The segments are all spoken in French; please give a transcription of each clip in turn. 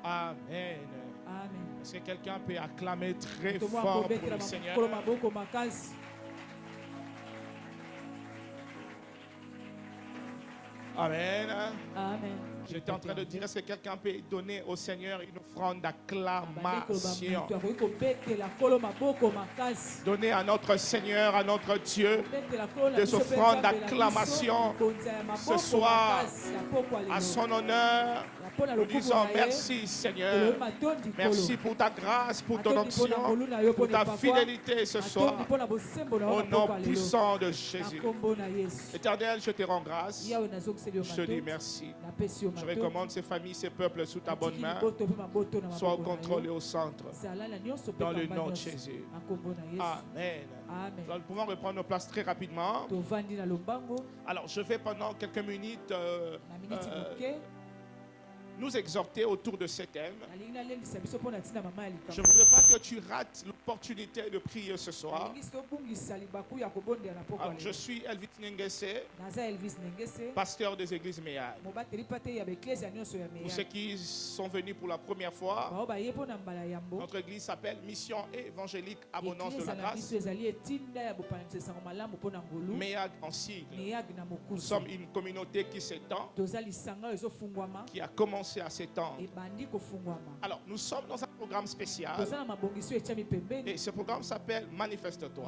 Amen. Amen. Est-ce que quelqu'un peut acclamer très fort pour le Seigneur? Amen. Amen. J'étais en train de dire, est-ce que quelqu'un peut donner au Seigneur une offrande d'acclamation? Donnez à notre Seigneur, à notre Dieu, des offrandes d'acclamation ce soir à son honneur. Nous disons merci Seigneur. Merci pour ta grâce, pour ton onction, pour ta fidélité ce soir. Au nom puissant de Jésus. Éternel, je te rends grâce. Je te dis merci. Je recommande ces familles, ces peuples sous ta bonne main. Sois au contrôle et au centre. Dans le nom de Jésus. Amen. Nous pouvons reprendre nos places très rapidement. Alors, je vais pendant quelques minutes nous exhorter autour de ce thème. Je ne voudrais pas que tu rates l'opportunité de prier ce soir. Alors, je suis Elvis Nengese, pasteur des églises Méag. Pour ceux qui sont venus pour la première fois, notre église s'appelle Mission évangélique Abondance de la grâce. Méag en sigle. Nous sommes une communauté qui s'étend, qui a commencé à s'étendre. Alors, nous sommes dans un programme spécial. Et ce programme s'appelle Manifeste-toi.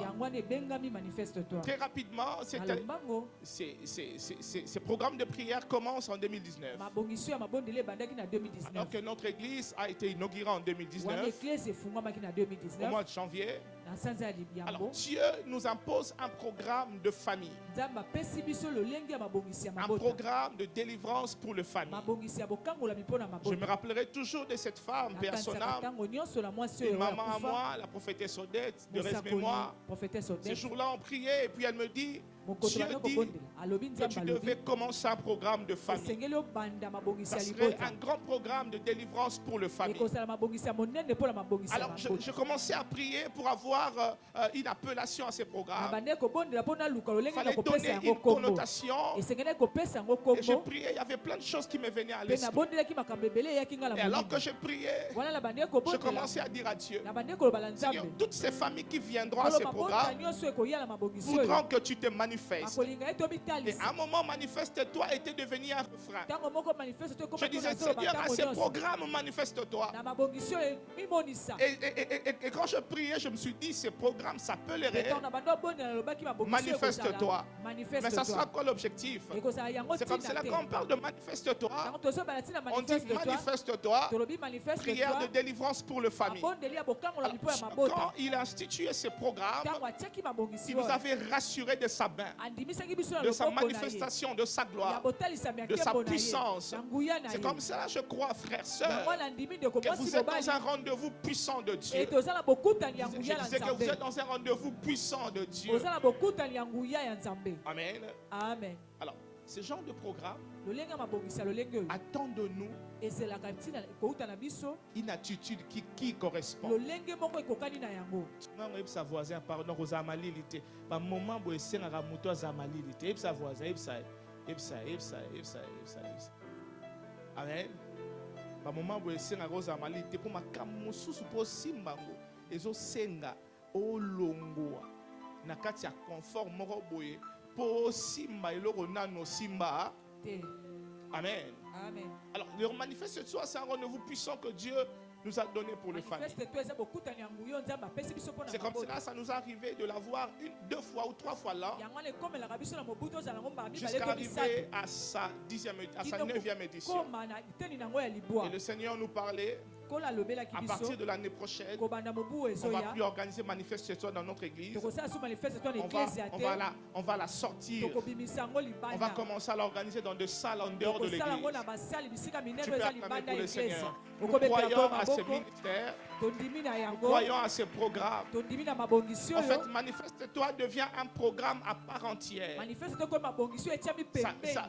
Très rapidement, ce programme de prière commence en 2019. Alors que notre église a été inaugurée en 2019, au mois de janvier. Alors, Dieu nous impose un programme de famille, un programme de délivrance pour les familles. Je me rappellerai toujours de cette femme, personnelle, une maman à moi, la prophétesse Odette, de reste-mémoire. Ce jour-là, on priait et puis elle me dit, Dieu dit que tu devais commencer un programme de famille. Ça serait un grand programme de délivrance pour les familles. Alors, je commençais à prier pour avoir une appellation à ce programme. Il fallait donner une connotation. Et je priais, il y avait plein de choses qui me venaient à l'esprit. Et alors que je priais, je commençais à dire à Dieu, Seigneur, toutes ces familles qui viendront à ce programme voudront que tu te manifestes. Et à un moment, manifeste-toi était devenu un refrain. Je disais, Seigneur, à ce programme, manifeste-toi. Et quand je priais, je me suis dit, ce programme s'appellerait Manifeste-toi. Mais ça sera quoi l'objectif? C'est comme cela qu'on parle de manifeste-toi. On dit manifeste-toi, prière de délivrance pour les familles. Quand il a institué ce programme, il nous avait rassuré de sa main, de sa manifestation, de sa gloire, de sa puissance. C'est comme ça, je crois, frères, sœurs, que vous êtes dans un rendez-vous puissant de Dieu. Je disais que vous êtes dans un rendez-vous puissant de Dieu. Amen. Amen. Alors, ce genre de programme attend de nous une attitude qui correspond. Sa voisin, pardon, aux amalilités. Par moment où il s'est à muto aux amalilités, sa voisin, amen. Par moment où il s'est à aux amalilités, pour ma camusu suppose simbango, et au senga, au longo, nakati a confort moroboye, pour simba et l'oronano simba. Amen. Amen. Alors, le manifeste-toi, c'est un rendez-vous puissant que Dieu nous a donné pour les familles. C'est comme cela, ça nous est arrivé de l'avoir une, 2 fois ou 3 fois là, jusqu'à arriver à sa 9e édition. Et le Seigneur nous parlait. À partir de l'année prochaine, on va plus organiser Manifeste-toi dans notre église. On va la sortir. On va commencer à l'organiser dans des salles en dehors de l'église. Tu peux acclamer pour le Seigneur. Nous croyons à ce ministère. Nous croyons à ce programme. En fait, Manifeste-toi devient un programme à part entière.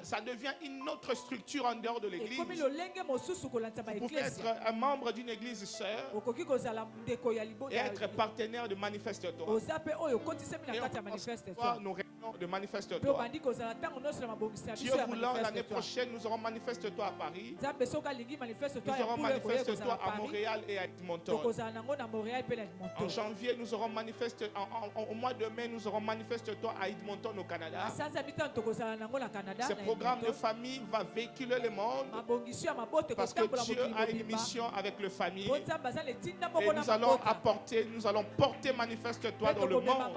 Ça devient une autre structure en dehors de l'église. Vous pouvez être un membre d'une église sœur et être partenaire de Manifeste-toi. Et nous réunions de Manifeste-toi. Dieu voulant, l'année prochaine, nous aurons Manifeste-toi à Paris. Nous aurons Manifeste-toi à Montréal et à Edmonton. En janvier, nous aurons au mois de mai, nous aurons Manifeste-toi à Edmonton au Canada. Ce programme de famille va véhiculer le monde parce que Dieu a une mission avec les familles. Et nous allons porter Manifeste-toi dans le monde.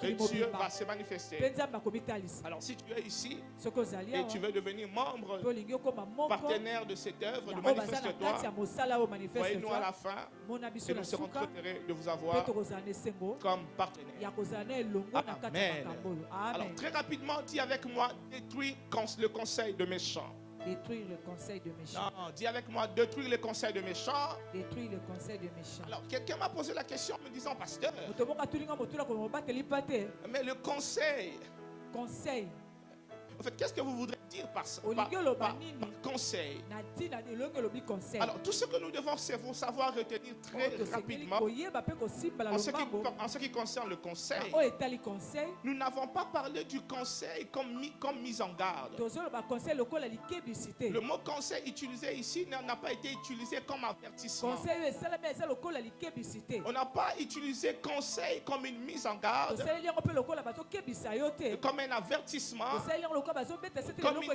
Et Dieu va se manifester. Alors si tu es ici et tu veux devenir membre, partenaire de cette œuvre de Manifeste-toi, voyez-nous à la fin et nous serons très heureux de vous avoir comme partenaire. Amen. Alors très rapidement, dis avec moi, détruire le conseil de méchants. Détruire le conseil de méchants. Non, dis avec moi, détruire le conseil de méchants. Détruire le conseil de méchants. Alors, quelqu'un m'a posé la question me disant, pasteur, mais le conseil. En fait, qu'est-ce que vous voudrez dire par ça? Par conseil. Alors, tout ce que nous devons savoir retenir très rapidement, en ce qui concerne le conseil, nous n'avons pas parlé du conseil comme mise en garde. Le mot conseil utilisé ici n'a pas été utilisé comme avertissement. On n'a pas utilisé conseil comme une mise en garde, comme un avertissement, comme une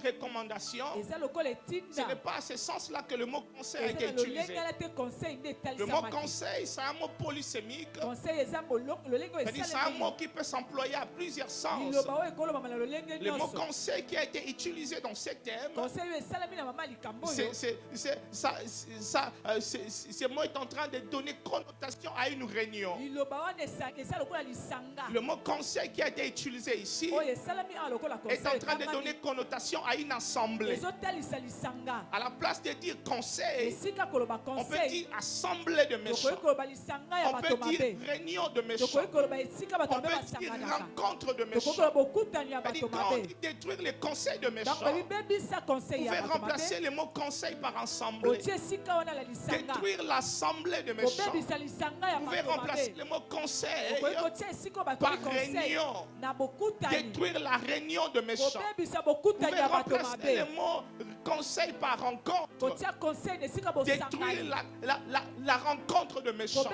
recommandation. Ce n'est pas à ce sens-là que le mot conseil a été utilisé. Le mot conseil, c'est un mot polysémique. C'est un mot qui peut s'employer à plusieurs sens. Le mot conseil qui a été utilisé dans ce thème, ce mot est en train de donner connotation à une réunion. Le mot conseil qui a été utilisé ici est en train de donner connotation à une assemblée. À la place de dire conseil, on peut dire assemblée de méchants. On peut dire réunion de méchants. On peut dire rencontre de méchants. Quand on dit détruire les conseils de méchants, vous pouvez remplacer le mot conseil par assemblée. Détruire l'assemblée de méchants. Vous pouvez remplacer le mot conseil par réunion. Détruire la réunion de méchants. Vous pouvez remplacer le mot conseil par rencontre. Détruire la rencontre de méchants.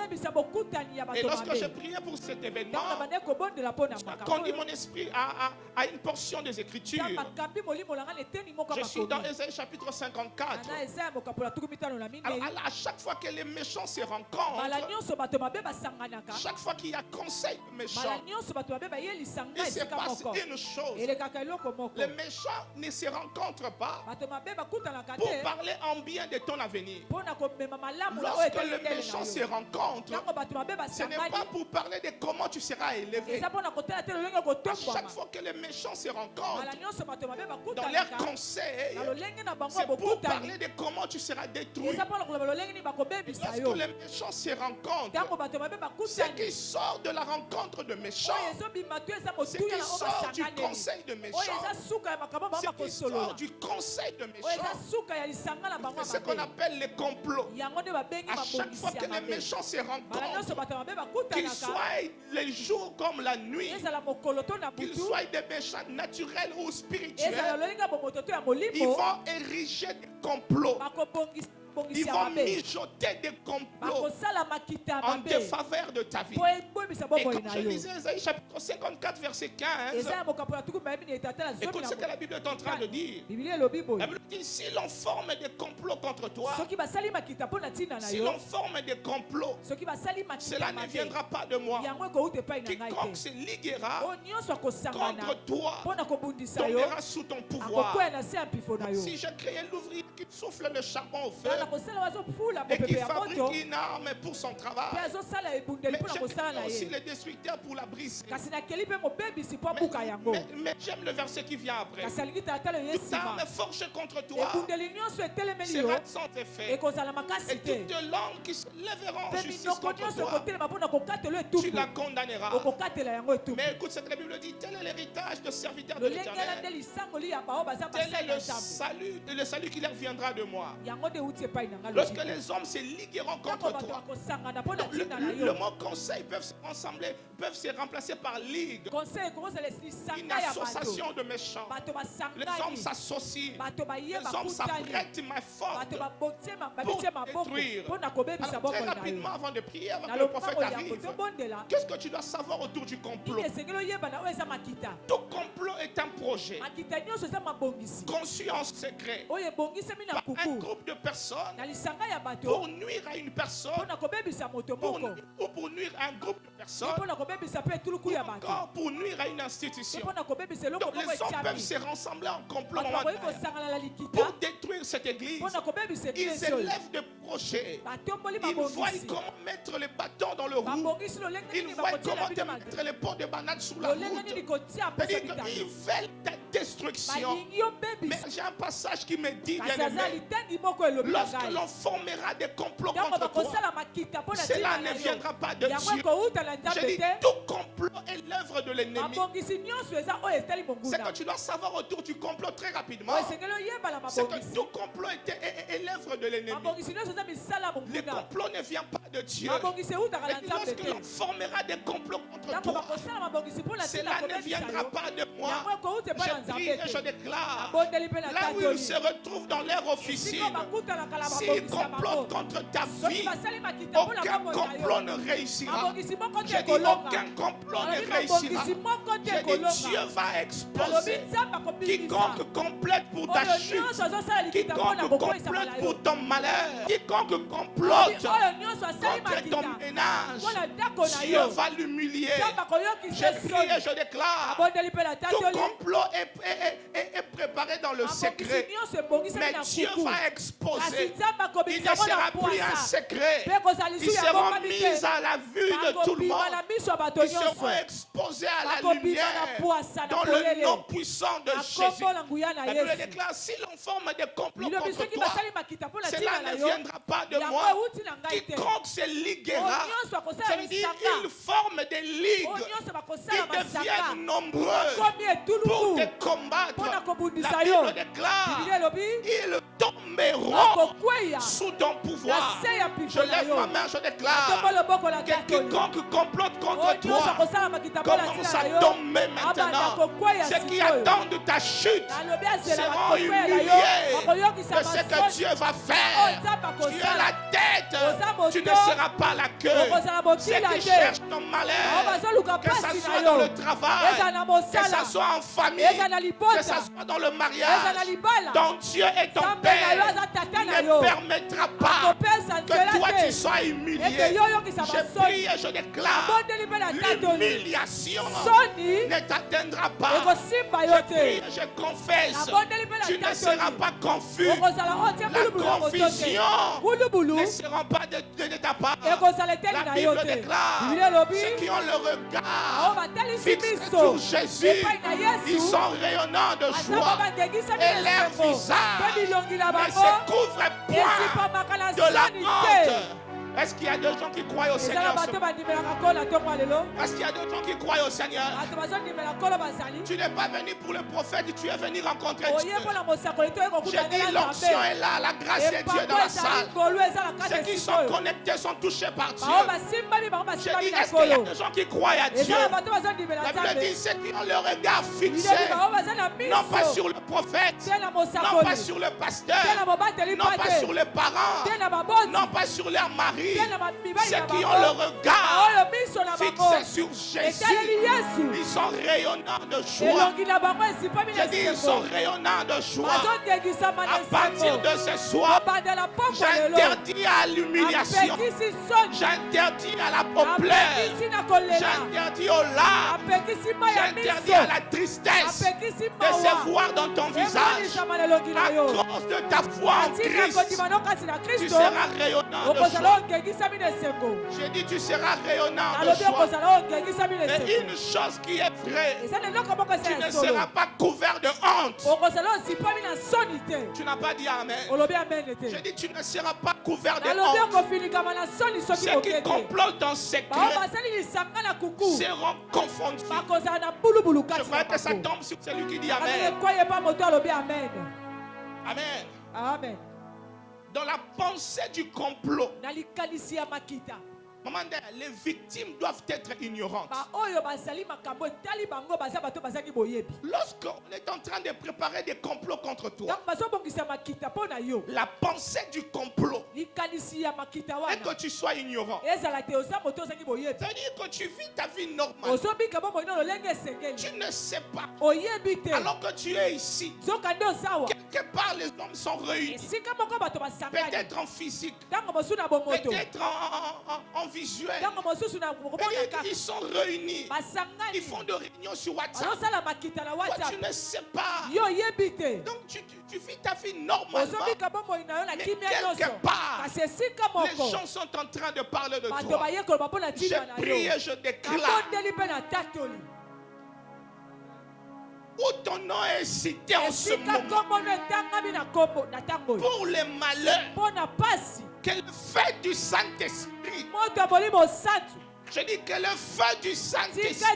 Et lorsque j'ai prié pour cet événement, j'ai conduit mon esprit à une portion des Écritures. Je suis dans Ésaïe chapitre 54. Alors à chaque fois que les méchants se rencontrent, chaque fois qu'il y a conseil de méchants, il se passe une chose. Les méchants ne se rencontrent pas pour parler en bien de ton avenir. Lorsque les méchants se rencontrent, ce n'est pas pour parler de comment tu seras élevé. À chaque fois que les méchants se rencontrent, dans leur conseil, c'est pour parler de comment tu seras détruit. Lorsque les méchants se rencontrent, ce qui sort de la rencontre de méchants, ce qui sort du conseil de méchants, ce qui sort du conseil de méchants, c'est ce qu'on appelle les complots. À chaque fois que les méchants se rencontrent, qu'ils soient les jours comme la nuit, qu'ils soient des méchants naturels ou spirituels, ils vont ériger des complots. Ils vont mijoter des complots en défaveur de ta vie. Et quand je lisais Ésaïe chapitre 54 verset 15, écoute ce que la Bible est en train de dire. La Bible dit, si l'on forme des complots contre toi, si l'on forme des complots, cela ne viendra pas de moi. Quiconque se liguera contre toi tombera sous ton pouvoir. Si j'ai créé l'ouvrier qui souffle le charbon au feu et qui fabrique une arme pour son travail, mais j'aime aussi le destructeur pour la briser. Mais j'aime le verset qui vient après. Toute arme forgée contre toi sera sans effet, et toute langue qui se lèveront en justice contre toi, tu la condamneras. Mais écoute ce que la Bible dit, tel est l'héritage de serviteurs de l'Éternel, tel est le salut qui leur vient viendra de moi. Lorsque les hommes se ligueront contre toi, le mot conseil peuvent se remplacer par ligue. Une association de méchants. Les hommes s'associent. Les hommes s'apprêtent main forte pour détruire. Alors, très rapidement, avant de prier, avant que le prophète arrive, qu'est-ce que tu dois savoir autour du complot? Tout complot est un projet conçu en secret par un groupe de personnes pour nuire à une personne ou pour nuire à un groupe de personnes ou encore pour nuire à une institution. Donc les hommes peuvent se rassembler en complot pour détruire cette église. Ils élèvent des projets. Ils voient comment mettre les bâtons dans le roue. Ils voient comment te mettre les pots de bananes sous la route. Ils veulent ta destruction. Mais j'ai un passage qui me dit, bien-aimé, lorsque l'on formera des complots contre toi, cela ne viendra pas de Dieu. Je dis, tout complot est l'œuvre de l'ennemi. C'est que tu dois savoir autour du complot très rapidement. C'est que tout complot est l'œuvre de l'ennemi. Le complot ne vient pas de Dieu. Et lorsque l'on formera des complots contre toi, cela ne viendra pas de moi. Je prie et je déclare, là où ils se retrouvent dans leur officine, s'ils complotent contre ta vie, aucun complot ne réussira. Je dis, aucun complot ne réussira. Je dis, Dieu va exposer quiconque complète pour ta chute, quiconque complète pour ton malheur, quiconque complote contre ton ménage, Dieu va l'humilier. Je prie et je déclare, tout complot est préparé dans le secret, mais Dieu va exposer. Il ne sera plus un secret. Ils seront mis à la vue de tout le monde. Ils seront exposés à la lumière dans le nom puissant de Jésus. La Bible déclare, si l'on forme des complots contre toi, cela ne viendra pas de moi. Quiconque se liguera, ils forment des ligues, ils deviennent nombreux pour te combattre. La Bible déclare, ils tomberont sous ton pouvoir. Je lève ma main, je déclare que quiconque complote contre toi commence à tomber maintenant. Ceux qui attendent ta chute seront humiliés de ce que Dieu va faire. Tu es la tête, tu ne seras pas la queue. Ceux qui cherchent ton malheur, que ce soit dans le travail, que ce soit en famille, que ce soit dans le mariage, ton Dieu et ton Père ne permettra pas que toi tu sois humilié. Je prie et je déclare, l'humiliation ne t'atteindra pas. Je prie et je confesse, tu ne seras pas confus. La confusion ne sera pas de ta part. La Bible déclare, ceux qui ont le regard fixé sur Jésus, ils sont rayonnants de joie et leur visage ne se couvre point de la honte. Est-ce qu'il y a des gens qui croient au Seigneur? Est-ce qu'il y a des gens qui croient au Seigneur? Tu n'es pas venu pour le prophète, tu es venu rencontrer Dieu. J'ai dit, l'onction est là, la grâce de Dieu dans la salle. Ceux qui sont connectés sont touchés par Dieu. J'ai dit, est-ce qu'il y a des gens qui croient à Dieu? La Bible dit, ceux qui ont le regard fixé, non pas sur le prophète, non pas sur le pasteur, non pas sur les parents, non pas sur leur mari. Ceux qui ont le regard fixé sur Jésus, ils sont rayonnants de joie. J'ai dit, ils sont rayonnants de joie. À partir de ce soir, j'interdis à l'humiliation, j'interdis à la paupleur, j'interdis aux larmes, j'interdis à la tristesse de se voir dans ton visage. À cause de ta foi en Christ, tu seras rayonnant de joie. J'ai dit, tu seras rayonnant de joie. Et une chose qui est vraie, tu ne seras pas couvert de honte. Tu n'as pas dit amen. J'ai dit, tu ne seras pas couvert de honte. Ceux qui complotent en secret seront confondus. Je crois que ça tombe sur celui qui dit amen. Amen. Amen. Dans la pensée du complot, Makita. maman, les victimes doivent être ignorantes. Lorsqu'on est en train de préparer des complots contre toi, la pensée du complot est que tu sois ignorant. Ça veut dire que tu vis ta vie normale. Tu ne sais pas. Alors que tu es ici, quelque part les hommes sont réunis. Peut-être en physique, peut-être en visuel. Ils sont réunis. Ils font des réunions sur WhatsApp. Toi, tu ne sais pas. Donc tu vis ta vie normalement. Mais quelque part, les gens sont en train de parler de toi. Je prie et je déclare. Où ton nom est cité en ce moment. Pour les malheurs. Que le feu du Saint-Esprit. Je dis que le feu du Saint-Esprit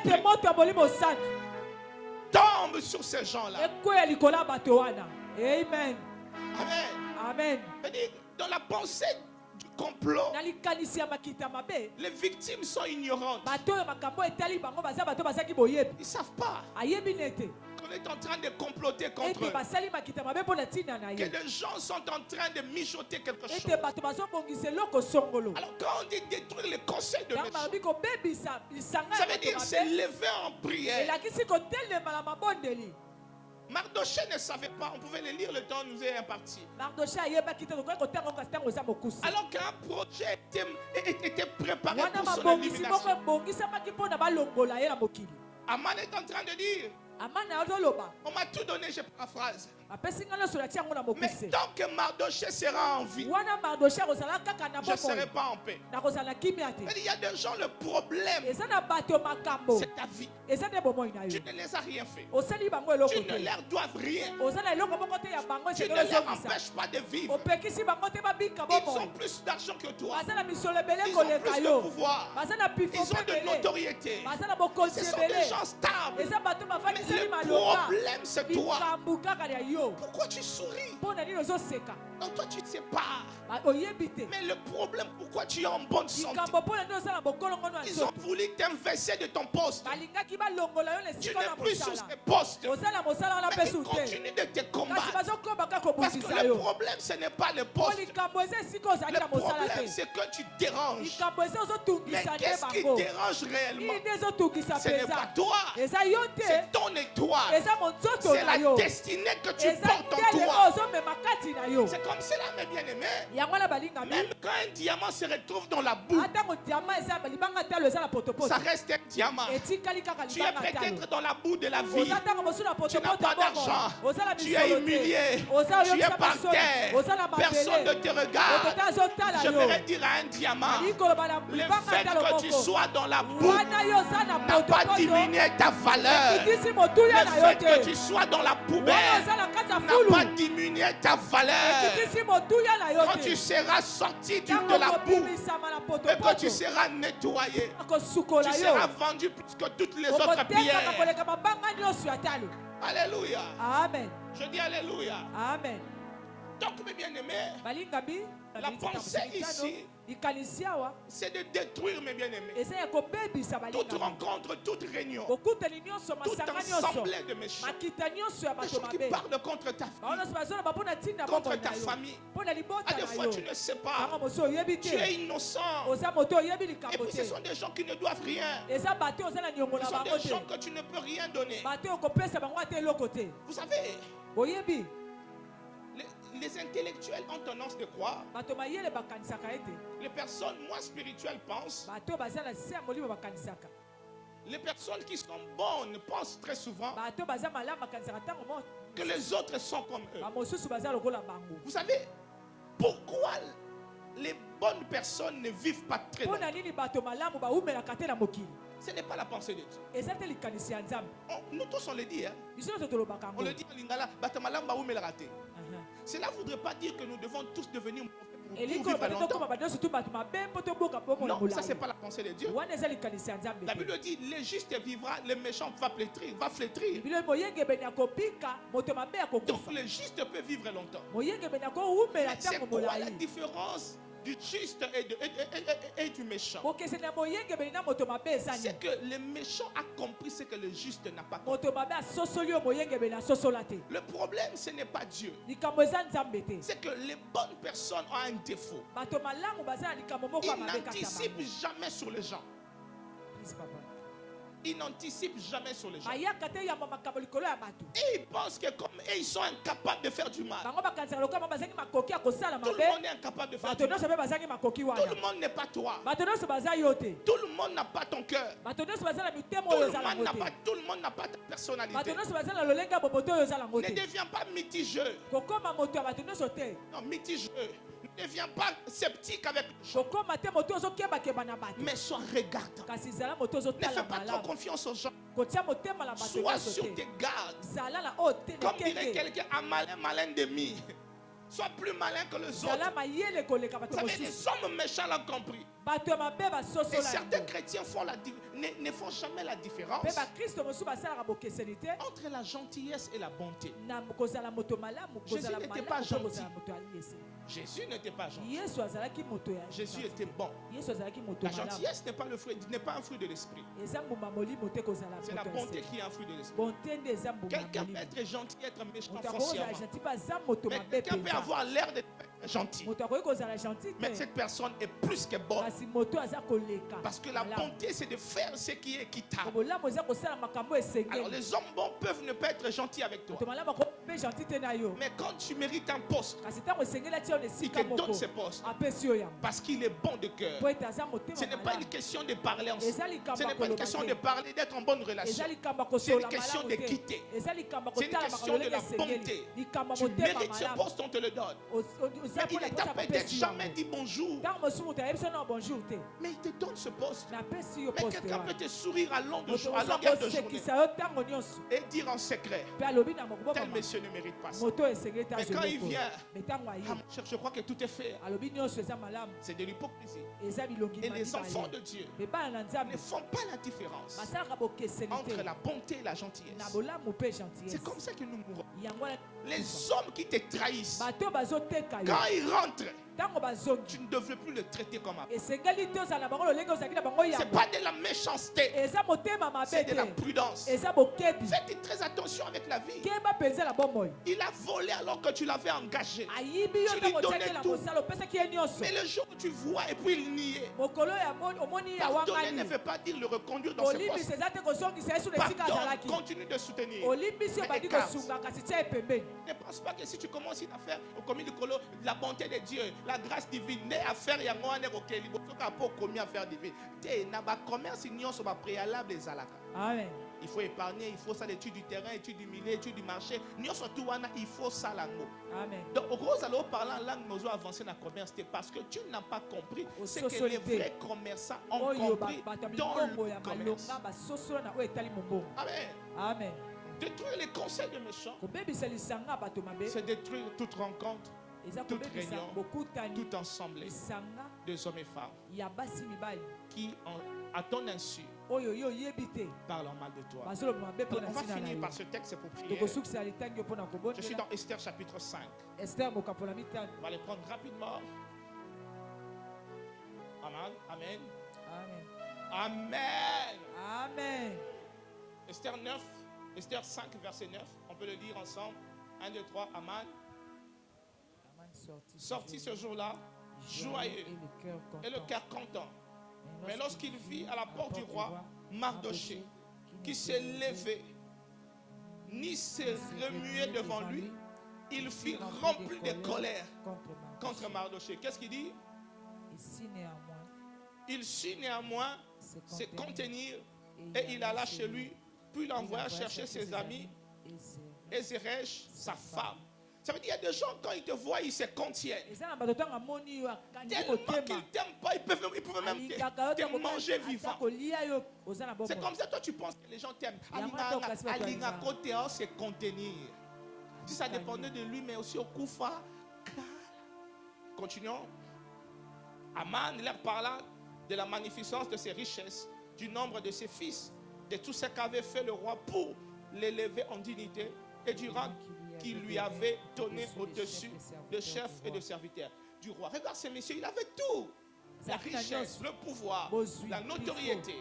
tombe sur ces gens-là. Amen. Amen. Amen. Je dis, dans la pensée du complot, les victimes sont ignorantes. Ils ne savent pas qu'on est en train de comploter contre eux. Que les gens sont en train de mijoter quelque chose. Alors quand on dit détruire les conseils de méchants, ça veut dire se lever en prière. Mardoché ne savait pas, on pouvait le lire, le temps nous est imparti. Alors qu'un projet était préparé pour son élimination. Aman est en train de dire, on m'a tout donné, je paraphrase. Mais tant que Mardoché sera en vie, je ne serai pas en paix. Il y a des gens, le problème, c'est ta vie. Tu ne les as rien fait. Tu ne leur dois rien. Tu ne leur empêches pas de vivre. Ils ont plus d'argent que toi. Ils ont plus de pouvoir. Ils ont de notoriété. Ce sont des gens stables. Mais le problème, c'est toi. Pourquoi tu souris? Non, toi tu ne sais pas. Mais le problème, pourquoi tu es en bonne santé? Ils ont voulu t'inverser de ton poste. Tu n'es plus sur ce poste. Mais ils continuent de te combattre. Parce que le problème, ce n'est pas le poste. Le problème, c'est que tu déranges. Mais qu'est-ce qui dérange réellement? Ce n'est pas toi. C'est ton étoile. C'est la destinée que tu portes en toi. C'est comme cela, mes bien-aimés. Même quand un diamant se retrouve dans la boue, ça reste un diamant. Tu es peut-être dans la boue de la vie. Tu n'as pas d'argent. Tu es humilié. Tu es par terre. Personne ne te regarde. Je voudrais dire à un diamant, le fait que tu sois dans la boue n'a pas diminué ta valeur. Le fait que tu sois dans la poubelle n'a pas diminué ta valeur. Quand tu seras sorti de la boue et que tu seras nettoyé, tu seras vendu plus que toutes les autres pierres. Alléluia. Amen. Je dis alléluia. Amen. Donc mes bien-aimés, la pensée ici, c'est de détruire mes bien-aimés. Toute rencontre, toute réunion, toute assemblée de méchants, des gens qui parlent contre ta vie, contre ta famille. À des fois tu ne sais pas, tu es innocent. Et puis ce sont des gens qui ne doivent rien. Ce sont des gens que tu ne peux rien donner. Vous savez, les intellectuels ont tendance de croire. Les personnes moins spirituelles pensent. Les personnes qui sont bonnes pensent très souvent que les autres sont comme eux. Vous savez pourquoi les bonnes personnes ne vivent pas très longtemps? Ce n'est pas la pensée de Dieu. Nous tous on le dit. On le dit en lingala. Cela ne voudrait pas dire que nous devons tous devenir mauvais pour Et vivre longtemps. Non, ça c'est pas la pensée de Dieu. La Bible dit les justes vivra, les méchants va flétrir. Donc les justes peuvent vivre longtemps. Mais c'est quoi la différence du juste et du méchant? C'est que le méchant a compris ce que le juste n'a pas compris. Le problème, ce n'est pas Dieu. C'est que les bonnes personnes ont un défaut. Ils n'anticipent jamais sur les gens. Ils n'anticipent jamais sur les gens. Et ils pensent que comme ils sont incapables de faire du mal. Tout le monde est incapable de faire du mal. Tout le monde n'est pas toi. Tout le monde n'a pas ton cœur. Tout le monde n'a pas ta personnalité. Ne deviens pas mitigeux. Non, mitigeux. Ne deviens pas sceptique avec les gens. Mais sois regardant. Ne fais pas trop confiance aux gens. Sois sur tes gardes. Comme dirait quelqu'un, un malin demi. Sois plus malin que les autres. Vous savez, les hommes méchants l'ont compris. Et certains chrétiens ne font jamais la différence entre la gentillesse et la bonté. Jésus n'était pas gentil. Jésus n'était pas gentil. Jésus était bon. La gentillesse n'est pas un fruit de l'esprit. C'est la bonté qui est un fruit de l'esprit. Quelqu'un peut être gentil et être méchant foncièrement. Mais quelqu'un peut avoir l'air d'être gentil. Mais cette personne est plus que bonne. Parce que la bonté, c'est de faire ce qui est équitable. Alors les hommes bons peuvent ne pas être gentils avec toi. Mais quand tu mérites un poste, il te donne ce poste. Parce qu'il est bon de cœur. Ce n'est pas une question de parler ensemble. Ce n'est pas une question de parler, d'être en bonne relation. C'est une question de quitter. C'est une question de la bonté. Tu mérites ce poste, on te le donne. Mais il ne t'a peut-être jamais dit bonjour. Mais il te donne ce poste. Mais quelqu'un peut te sourire à longueur de journée et dire en secret, tel monsieur ne mérite pas ça. Mais quand il vient, je crois que tout est fait. C'est de l'hypocrisie. Et les enfants de Dieu ne font pas la différence entre la bonté et la gentillesse. C'est comme ça que nous mourrons. Les hommes qui te trahissent, quand ils rentrent, tu ne devrais plus le traiter comme avant. Ce n'est pas de la méchanceté, c'est de la prudence. Faites très attention avec la vie. Il a volé alors que tu l'avais engagé. Tu lui donnais tout. Mais le jour où tu vois et puis il niait, pardonner ne veut pas dire le reconduire dans ce poste. Pardonne, continue de soutenir. Mais écarte. Ne pense pas que si tu commences une affaire au commis du colo, la bonté de Dieu, la grâce divine, ne affaire ya ngone kokeli botoka po komi affaire divine. Te na ba commerce union so ba préalable ezalaka. Amen. Il faut épargner, il faut ça l'étude du terrain, étude du milieu, étude du marché. Nion surtout wana il faut ça lango. Amen. Donc au gros alors parlant langue nous avancer dans le commerce parce que tu n'as pas compris ce que les vrais commerçants ont compris dans le commerce. Amen. Amen. Détruire les conseils des méchants, c'est détruire toute rencontre, toute réunion, tout ensemble des hommes et femmes qui, à ton insu, parlent en mal de toi. Donc, on va finir par ce texte pour prier. Je suis dans Esther chapitre 5. On va les prendre rapidement. Amen. Amen. Amen. Amen. Esther 9. Esther 5, verset 9, on peut le lire ensemble. 1, 2, 3, Aman. Sorti ce jour-là, joyeux et le cœur content. Mais lorsqu'il vit à la porte du roi Mardochée, qui s'est levé, ni s'est remué devant lui, il fut rempli de colère contre Mardochée. Qu'est-ce qu'il dit? Il sut néanmoins se contenir et il alla chez lui. Puis il envoya chercher ses amis et Zeresh, sa femme. Ça veut dire qu'il y a des gens, quand ils te voient, ils se contiennent. Tellement qu'ils ne t'aiment pas, ils peuvent même te manger vivant. C'est comme ça, toi tu penses que les gens t'aiment. Alinga côté, se contenir. Si ça dépendait de lui, mais aussi au Koufa. Continuons. Aman leur parla de la magnificence de ses richesses, du nombre de ses fils, de tout ce qu'avait fait le roi pour l'élever en dignité et du rang qu'il lui avait donné au-dessus de chefs et de serviteurs du roi. Regarde ces messieurs, il avait tout. La richesse, le pouvoir, la notoriété.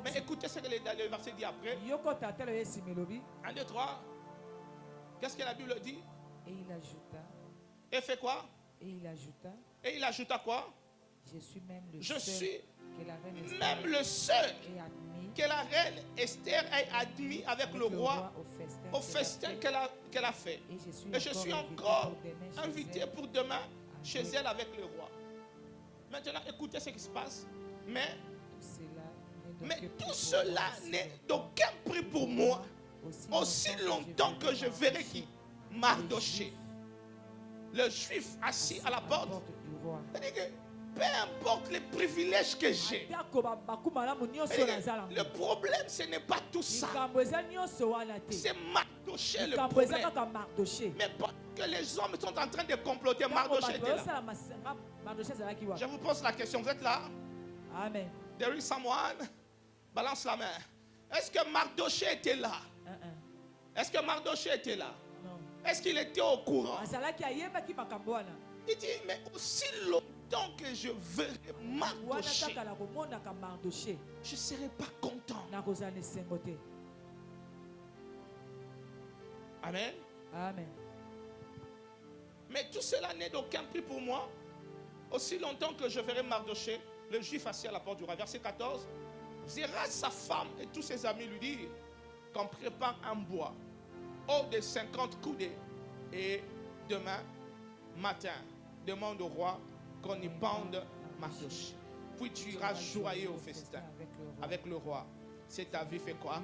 Mais écoutez ce que le verset dit après. 1, 2, 3. Qu'est-ce que la Bible dit? Et il ajouta. Et fait quoi? Et il ajouta. Et il ajouta quoi? Je suis même le Je seul, suis que la reine Esther même le seul ait admis que la reine Esther ait admis avec le roi au festin qu'elle a fait. Et je suis encore invité pour demain chez elle avec le roi. Maintenant, écoutez ce qui se passe. Mais tout cela n'est d'aucun prix pour moi, aussi longtemps que je verrai qui? Mardoché, le juif assis à la porte. Peu importe les privilèges que j'ai, le problème ce n'est pas tout ça. C'est Mardoché le problème. Mais pas que les hommes sont en train de comploter. Mardoché était là. Je vous pose la question, vous êtes là? Amen. There is someone. Balance la main. Est-ce que Mardoché était là? Est-ce que Mardoché était là? Est-ce qu'il était au courant? Il dit, mais aussi longtemps que je verrai Mardoché, je ne serai pas content. Amen. Amen. Mais tout cela n'est d'aucun prix pour moi, aussi longtemps que je verrai Mardoché, le juif assis à la porte du roi. Verset 14. Zéra, sa femme et tous ses amis lui dirent qu'on prépare un bois haut de 50 coudées et demain matin demande au roi qu'on y pende Mardoché. Puis tu iras joyeux au festin avec le roi. Cet avis fait quoi?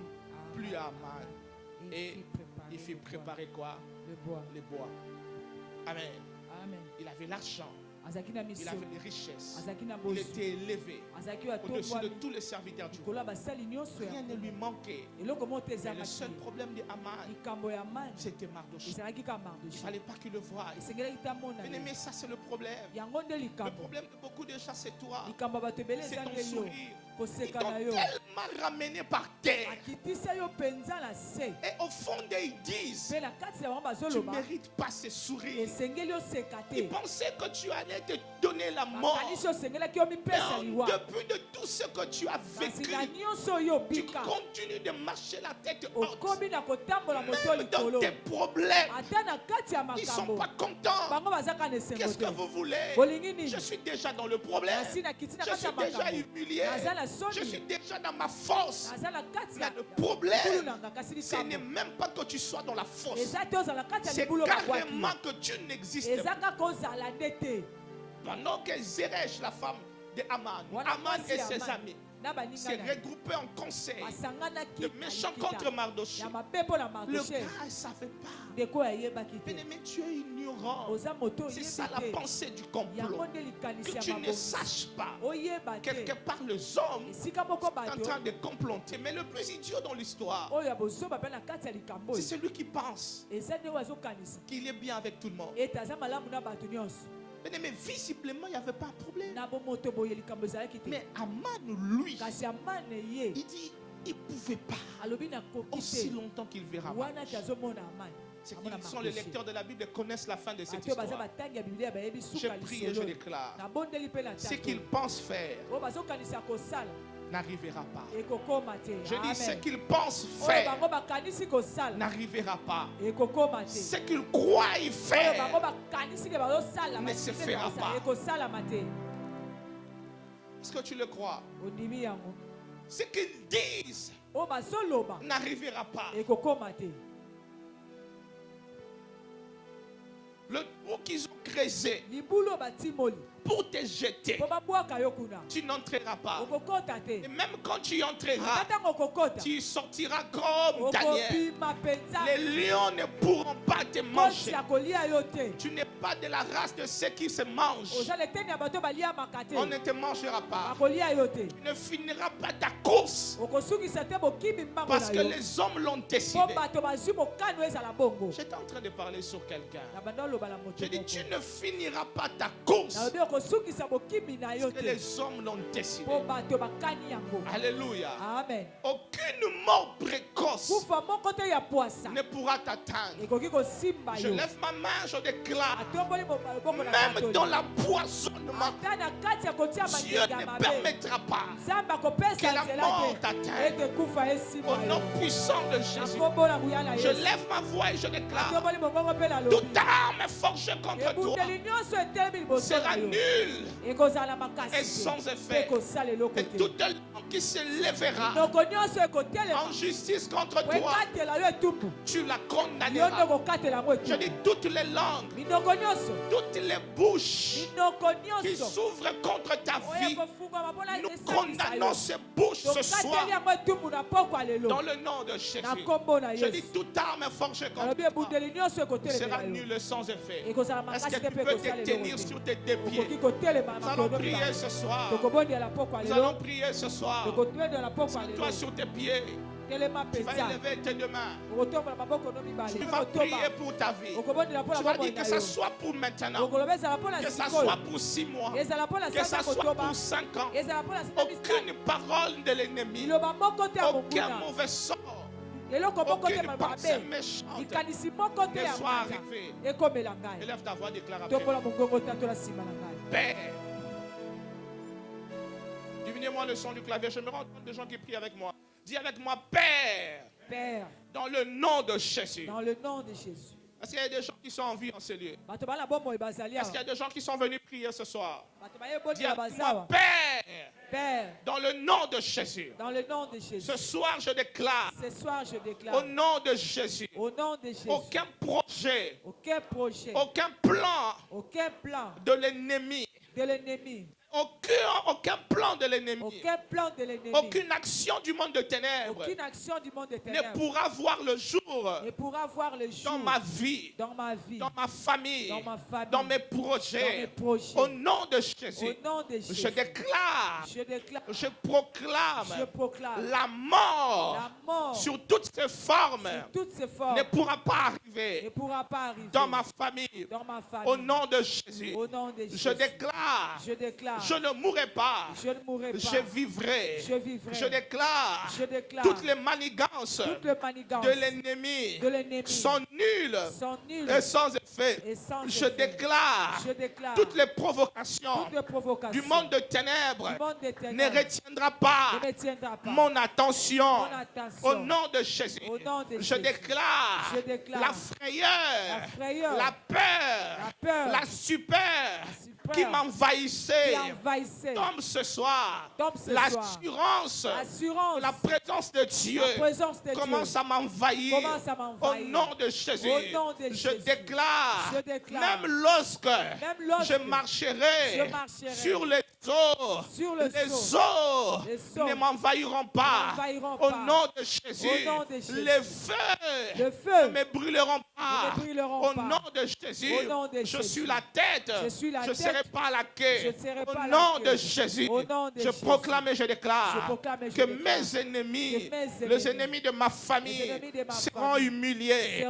Plus à Aman. Et il fit préparer quoi? Le bois. Amen. Il avait l'argent. Il avait les richesses. Il était élevé au-dessus de tous les serviteurs du roi. Rien ne lui manquait. Et le seul problème de Aman, c'était Mardoché. Il ne fallait pas qu'il le voie. Mais ça, c'est le problème. Le problème de beaucoup de gens, c'est toi. C'est ton sourire. Ils t'ont tellement ramené par terre. Et au fond d'eux, ils disent, tu ne mérites pas ce sourire. Ils pensaient que tu allais te donner la mort. Mais depuis de tout ce que tu as vécu, tu continues de marcher la tête haute. Même dans tes problèmes, ils ne sont pas contents. Qu'est-ce que vous voulez? Je suis déjà dans le problème. Je suis déjà humilié. Je suis déjà dans ma force. Mais le problème, ce n'est même pas que tu sois dans la force. C'est carrément que tu n'existes pas. Pendant que Zeresh, la femme de Aman et ses amis, s'est regroupé en conseil de méchants contre Mardoché. Le gars ne savait pas. Mais tu es ignorant. C'est ça la pensée du complot. Que tu ne saches pas. Quelque part, les hommes sont en train de comploter. Mais le plus idiot dans l'histoire, c'est celui qui pense qu'il est bien avec tout le monde. Mais visiblement, il n'y avait pas de problème. Mais Aman, lui, il dit, il ne pouvait pas. Aussi longtemps qu'il verra. Ceux qui sont les lecteurs de la Bible connaissent la fin de cette histoire. Je prie et je déclare. Ce qu'il pense faire n'arrivera pas. Je dis, ce qu'il pense faire n'arrivera pas. Ce qu'il croit y faire ne se fera pas. Est-ce que tu le crois? Ce qu'ils disent n'arrivera pas. Le trou qu'ils ont creusé pour te jeter, tu n'entreras pas. Et même quand tu y entreras, tu sortiras comme Daniel. Les lions ne pourront pas te manger. Tu n'es pas de la race de ceux qui se mangent. On ne te mangera pas. Tu ne finiras pas ta course. Parce que les hommes l'ont décidé. J'étais en train de parler sur quelqu'un. Je dis, tu ne finiras pas ta course. Parce que les hommes l'ont décidé. Alléluia. Amen. Aucune mort précoce ne pourra t'atteindre. Je lève ma main, je déclare, même dans l'empoisonnement, Dieu ne permettra pas que la mort t'atteigne. Au nom puissant de Jésus, je lève ma voix et je déclare, toute arme forgée contre toi sera nulle et sans effet. Et toute langue qui se lèvera en justice contre toi, tu la condamneras. Je dis toutes les langues, toutes les bouches qui s'ouvrent contre ta vie, nous condamnons ces bouches ce soir dans le nom de Jésus. Je dis toute arme forgée contre toi sera nulle sans effet. Est-ce que tu peux te tenir sur tes deux pieds? Nous allons prier ce soir. Nous allons prier ce soir. Toi sur tes pieds. Tu vas élever tes deux mains. Tu vas prier pour ta vie. Tu vas dire que ça soit pour maintenant, que ça soit pour 6 mois, que ça soit pour 5 ans. Aucune parole de l'ennemi, aucun mauvais sort, aucune pensée méchante ne soit arrivée. Élève ta voix, déclare après. Père, diminuez-moi le son du clavier. J'aimerais entendre des gens qui prient avec moi. Dis avec moi, Père. Père. Dans le nom de Jésus. Dans le nom de Jésus. Est-ce qu'il y a des gens qui sont en vie en ce lieu? Est-ce qu'il y a des gens qui sont venus prier ce soir? Dis avec moi, Père. Père. Dans le nom de Jésus. Dans le nom de Jésus. Ce soir, je déclare. Ce soir, je déclare. Au nom de Jésus. Au nom de Jésus. Aucun projet. Aucun projet. Aucun plan. Aucun plan. De l'ennemi. De l'ennemi. Aucun plan de l'ennemi. Aucun plan de l'ennemi. Aucune action du monde de ténèbres. Aucune action du monde de ténèbres. Ne pourra voir le jour. Ne pourra voir le jour. Dans ma vie. Dans ma vie. Dans ma famille. Dans ma famille. Dans mes projets. Dans mes projets. Au nom de Jésus. Au nom de Jésus. Je déclare. Je déclare. Je proclame. Je proclame. La mort. La mort. Sur toutes ses formes. Sur toutes ses formes. Ne pourra pas arriver. Ne pourra pas arriver. Dans ma famille. Dans ma famille. Au nom de Jésus. Au nom de Jésus. Je déclare. Je déclare. Je ne mourrai pas. Je ne mourrai pas. Je vivrai. Je vivrai. Je déclare. Je déclare. Toutes les manigances de l'ennemi sont nulles et sans effet. Je déclare. Toutes les provocations du monde de ténèbres ne retiendra pas mon attention. Au nom de Jésus. Je déclare la frayeur, la peur, la super qui m'envahissait. Tombe ce soir. L'assurance, la présence de Dieu commence à m'envahir. Au nom de Jésus, je déclare, même lorsque je marcherai sur les eaux, les eaux ne m'envahiront pas. Au nom de Jésus, les feux ne me brûleront pas. Au nom de Jésus, je suis la tête, je ne serai pas la queue. Au nom de Jésus, je proclame et je déclare que mes ennemis, les ennemis de ma famille, seront humiliés.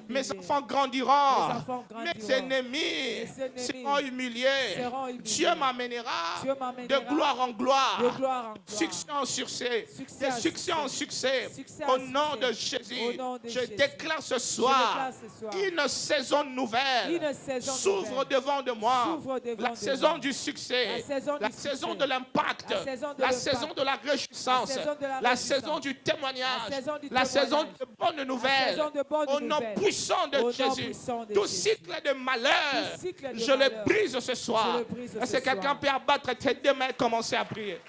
Mes enfants grandiront. Mes ennemis seront humiliés. Dieu m'amènera de gloire en gloire, succès en succès, de succès en succès. Au nom de Jésus, je déclare ce soir une saison nouvelle s'ouvre devant de moi. La saison du succès, la saison de l'impact, la saison de la réjouissance, la saison du témoignage, la saison de bonnes nouvelles. Au nom puissant de Jésus, tout cycle de malheur, je le brise ce soir. Est-ce que quelqu'un peut abattre tes deux mains et commencer à prier?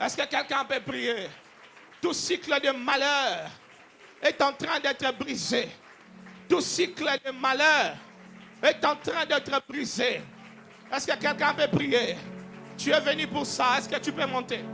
Est-ce que quelqu'un peut prier? Tout cycle de malheur est en train d'être brisé. Tout cycle de malheur est en train d'être brisé. Est-ce que quelqu'un peut prier? Tu es venu pour ça. Est-ce que tu peux monter?